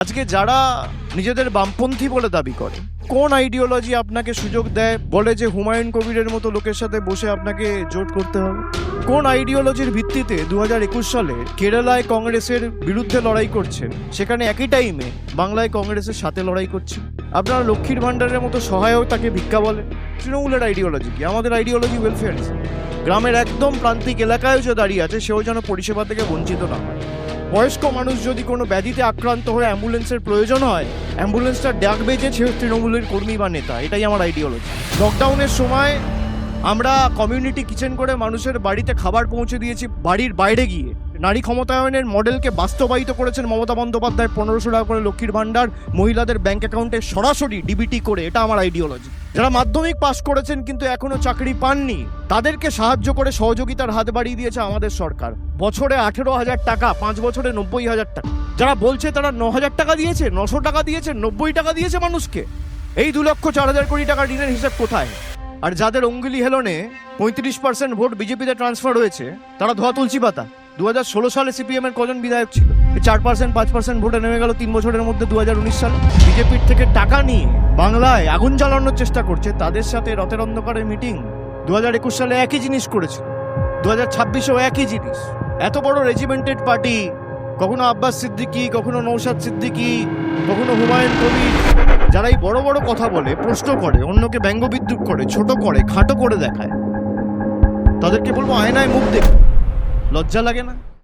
আজকে যারা নিজেদের বামপন্থী বলে দাবি করে, কোন আইডিওলজি আপনাকে সুযোগ দেয় বলে যে হুমায়ুন কবিরের মতো লোকের সাথে বসে আপনাকে জোট করতে হবে? কোন আইডিওলজির ভিত্তিতে 2021 সালে কেরালায় কংগ্রেসের বিরুদ্ধে লড়াই করছেন, সেখানে একই টাইমে বাংলায় কংগ্রেসের সাথে লড়াই করছেন? আপনারা লক্ষ্মীর ভাণ্ডারের মতো সহায়তাকে ভিক্ষা বলে। তৃণমূলের আইডিওলজি কি? আমাদের আইডিওলজি ওয়েলফেয়ার। গ্রামের একদম প্রান্তিক এলাকায় যে দাঁড়িয়ে আছে সেও যেন পরিষেবা থেকে বঞ্চিত না হয়। বয়স্ক মানুষ যদি কোনো ব্যাধিতে আক্রান্ত হয়ে অ্যাম্বুলেন্সের প্রয়োজন হয়, অ্যাম্বুলেন্সটা ডাকবে যে সে তৃণমূলের কর্মী বা নেতা। এটাই আমার আইডিওলজি। লকডাউনের সময় আমরা কমিউনিটি কিচেন করে মানুষের বাড়িতে খাবার পৌঁছে দিয়েছি বাড়ির বাইরে গিয়ে। নারী ক্ষমতায়নের মডেলকে বাস্তবায়িত করেছেন মমতা বন্দ্যোপাধ্যায়। 1500 টাকা করে লক্ষ্মীর ভাণ্ডার মহিলাদের ব্যাংক অ্যাকাউন্টে সরাসরি ডিবিটি করে। এটা আমার আইডিওলজি। যারা মাধ্যমিক পাস করেছেন কিন্তু এখনো চাকরি পাননি, তাদেরকে সাহায্য করে সহযোগিতার হাত বাড়িয়ে দিয়েছে আমাদের সরকার। বছরে 18,000 টাকা, 5 বছরে 90,000 টাকা। যারা বলছে তারা 9,000 টাকা দিয়েছে, 900 টাকা দিয়েছে, 90 টাকা দিয়েছে মানুষকে। এই 2,04,000 কোটি টাকার ঋণের হিসাব কোথায়? আর যাদের অঙ্গুলি হেলনে 35% ভোট বিজেপিতে ট্রান্সফার হয়েছে, তারা ধোয়া তুলসী পাতা। 2016 সালে সিপিএম এর কজন বিধায়ক ছিল? 4%, 5% ভোটে নেমে গেল 3 বছরের মধ্যে 2019 সালে। বিজেপির থেকে টাকা নিয়ে বাংলায় আগুন জ্বালানোর চেষ্টা করছে, তাদের সাথে রথের অন্ধকারে মিটিং। 2021 সালে একই জিনিস করেছিল, 2026-এও একই জিনিস। এত বড় রেজিমেন্টেড পার্টি, কখনো আব্বাস সিদ্দিকী, কখনো নৌশাদ সিদ্দিকী, কখনো হুমায়ুন কবির, যারা এই বড় বড় কথা বলে, প্রশ্ন করে, অন্যকে ব্যঙ্গবিদ্রুপ করে, ছোট করে, খাটো করে দেখায়, তাদেরকে বলবো আয়নায় মুখ দেখো। লজ্জা লাগে না?